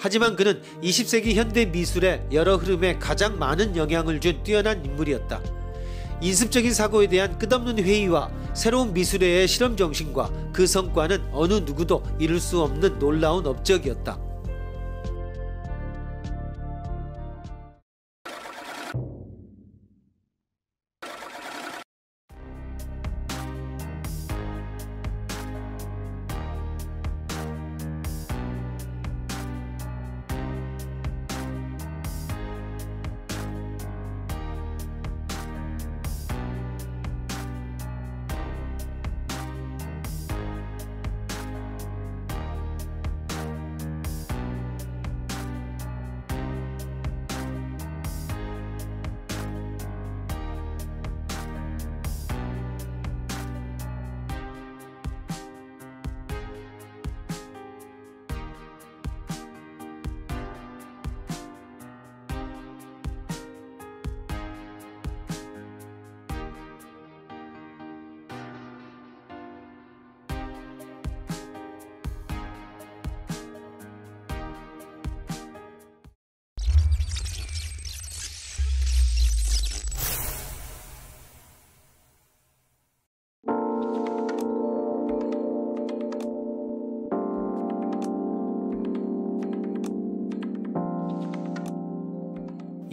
하지만 그는 20세기 현대 미술의 여러 흐름에 가장 많은 영향을 준 뛰어난 인물이었다. 인습적인 사고에 대한 끝없는 회의와 새로운 미술의 실험 정신과 그 성과는 어느 누구도 이룰 수 없는 놀라운 업적이었다.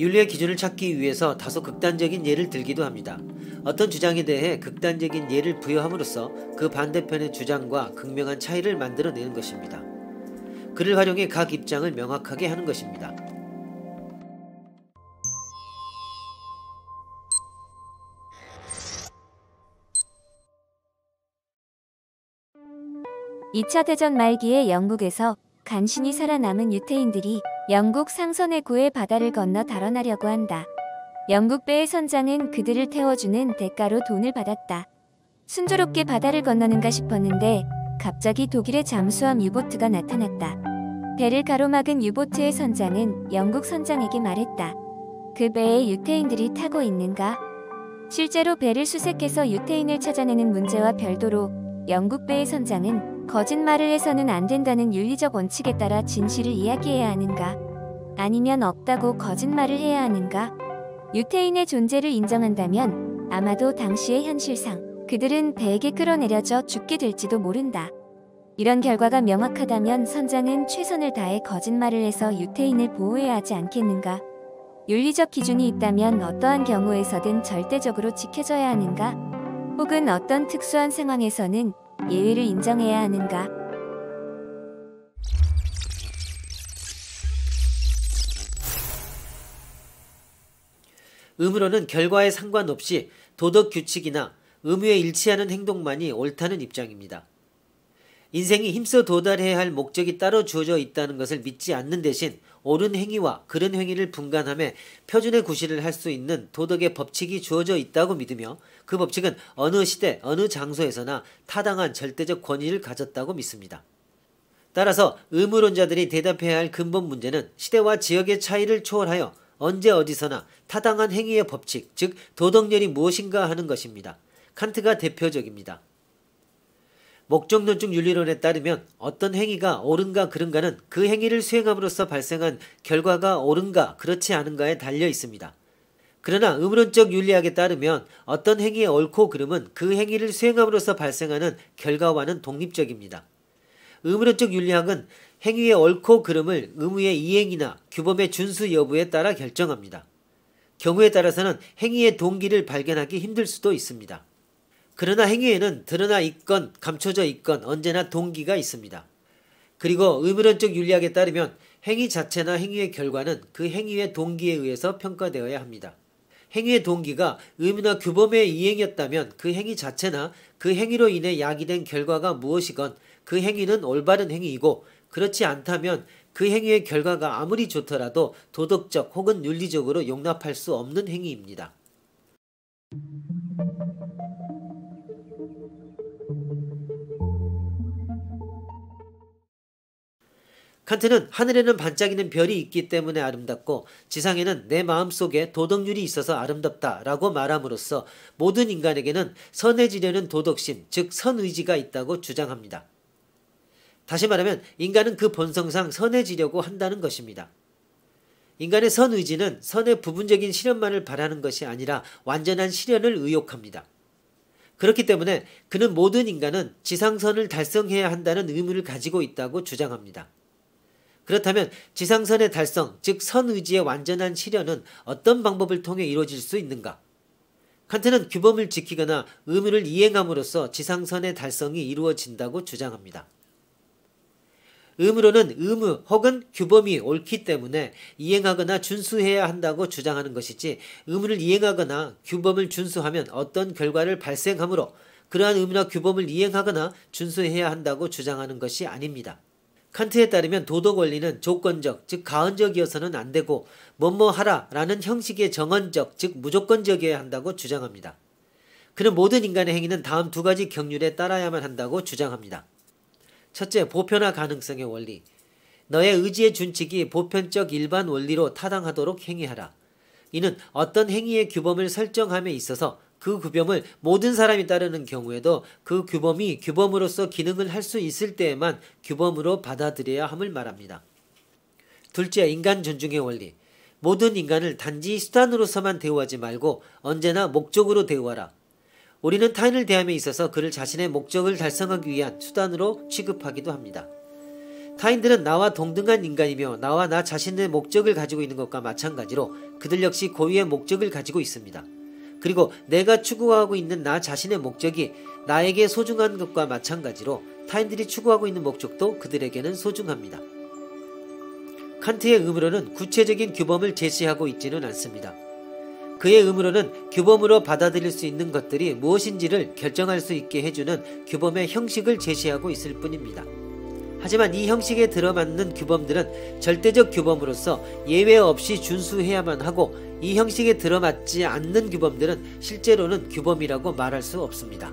윤리의 기준을 찾기 위해서 다소 극단적인 예를 들기도 합니다. 어떤 주장에 대해 극단적인 예를 부여함으로써 그 반대편의 주장과 극명한 차이를 만들어내는 것입니다. 그를 활용해 각 입장을 명확하게 하는 것입니다. 2차 대전 말기에 영국에서 간신히 살아남은 유태인들이 영국 상선의 구해 바다를 건너 달아나려고 한다. 영국 배의 선장은 그들을 태워주는 대가로 돈을 받았다. 순조롭게 바다를 건너는가 싶었는데 갑자기 독일의 잠수함 유보트가 나타났다. 배를 가로막은 유보트의 선장은 영국 선장에게 말했다. 그 배에 유태인들이 타고 있는가? 실제로 배를 수색해서 유태인을 찾아내는 문제와 별도로 영국 배의 선장은 거짓말을 해서는 안 된다는 윤리적 원칙에 따라 진실을 이야기해야 하는가? 아니면 없다고 거짓말을 해야 하는가? 유태인의 존재를 인정한다면 아마도 당시의 현실상 그들은 배에게 끌어내려져 죽게 될지도 모른다. 이런 결과가 명확하다면 선장은 최선을 다해 거짓말을 해서 유태인을 보호해야 하지 않겠는가? 윤리적 기준이 있다면 어떠한 경우에서든 절대적으로 지켜져야 하는가? 혹은 어떤 특수한 상황에서는 예외를 인정해야 하는가? 의무로는 결과에 상관없이 도덕 규칙이나 의무에 일치하는 행동만이 옳다는 입장입니다. 인생이 힘써 도달해야 할 목적이 따로 주어져 있다는 것을 믿지 않는 대신 옳은 행위와 그른 행위를 분간함에 표준의 구실을 할 수 있는 도덕의 법칙이 주어져 있다고 믿으며 그 법칙은 어느 시대 어느 장소에서나 타당한 절대적 권위를 가졌다고 믿습니다. 따라서 의무론자들이 대답해야 할 근본 문제는 시대와 지역의 차이를 초월하여 언제 어디서나 타당한 행위의 법칙, 즉 도덕렬이 무엇인가 하는 것입니다. 칸트가 대표적입니다. 목적론적 윤리론에 따르면 어떤 행위가 옳은가 그른가는 그 행위를 수행함으로써 발생한 결과가 옳은가 그렇지 않은가에 달려 있습니다. 그러나 의무론적 윤리학에 따르면 어떤 행위의 옳고 그름은 그 행위를 수행함으로써 발생하는 결과와는 독립적입니다. 의무론적 윤리학은 행위의 옳고 그름을 의무의 이행이나 규범의 준수 여부에 따라 결정합니다. 경우에 따라서는 행위의 동기를 발견하기 힘들 수도 있습니다. 그러나 행위에는 드러나 있건 감춰져 있건 언제나 동기가 있습니다. 그리고 의무론적 윤리학에 따르면 행위 자체나 행위의 결과는 그 행위의 동기에 의해서 평가되어야 합니다. 행위의 동기가 의무나 규범의 이행이었다면 그 행위 자체나 그 행위로 인해 야기된 결과가 무엇이건 그 행위는 올바른 행위이고, 그렇지 않다면 그 행위의 결과가 아무리 좋더라도 도덕적 혹은 윤리적으로 용납할 수 없는 행위입니다. 칸트는 하늘에는 반짝이는 별이 있기 때문에 아름답고 지상에는 내 마음속에 도덕률이 있어서 아름답다 라고 말함으로써 모든 인간에게는 선해지려는 도덕심, 즉 선의지가 있다고 주장합니다. 다시 말하면 인간은 그 본성상 선해지려고 한다는 것입니다. 인간의 선의지는 선의 부분적인 실현만을 바라는 것이 아니라 완전한 실현을 의욕합니다. 그렇기 때문에 그는 모든 인간은 지상선을 달성해야 한다는 의무를 가지고 있다고 주장합니다. 그렇다면 지상선의 달성, 즉 선의지의 완전한 실현은 어떤 방법을 통해 이루어질 수 있는가? 칸트는 규범을 지키거나 의무를 이행함으로써 지상선의 달성이 이루어진다고 주장합니다. 의무로는 의무 혹은 규범이 옳기 때문에 이행하거나 준수해야 한다고 주장하는 것이지 의무를 이행하거나 규범을 준수하면 어떤 결과를 발생하므로 그러한 의무나 규범을 이행하거나 준수해야 한다고 주장하는 것이 아닙니다. 칸트에 따르면 도덕 원리는 조건적, 즉 가언적이어서는 안 되고 뭐뭐 하라 라는 형식의 정언적, 즉 무조건적이어야 한다고 주장합니다. 그는 모든 인간의 행위는 다음 두 가지 경륜에 따라야만 한다고 주장합니다. 첫째, 보편화 가능성의 원리. 너의 의지의 준칙이 보편적 일반 원리로 타당하도록 행위하라. 이는 어떤 행위의 규범을 설정함에 있어서 그 규범을 모든 사람이 따르는 경우에도 그 규범이 규범으로서 기능을 할 수 있을 때에만 규범으로 받아들여야 함을 말합니다. 둘째, 인간 존중의 원리. 모든 인간을 단지 수단으로서만 대우하지 말고 언제나 목적으로 대우하라. 우리는 타인을 대함에 있어서 그를 자신의 목적을 달성하기 위한 수단으로 취급하기도 합니다. 타인들은 나와 동등한 인간이며 나와 나 자신의 목적을 가지고 있는 것과 마찬가지로 그들 역시 고유의 목적을 가지고 있습니다. 그리고 내가 추구하고 있는 나 자신의 목적이 나에게 소중한 것과 마찬가지로 타인들이 추구하고 있는 목적도 그들에게는 소중합니다. 칸트의 의무로는 구체적인 규범을 제시하고 있지는 않습니다. 그의 의무로는 규범으로 받아들일 수 있는 것들이 무엇인지를 결정할 수 있게 해주는 규범의 형식을 제시하고 있을 뿐입니다. 하지만 이 형식에 들어맞는 규범들은 절대적 규범으로서 예외 없이 준수해야만 하고 이 형식에 들어맞지 않는 규범들은 실제로는 규범이라고 말할 수 없습니다.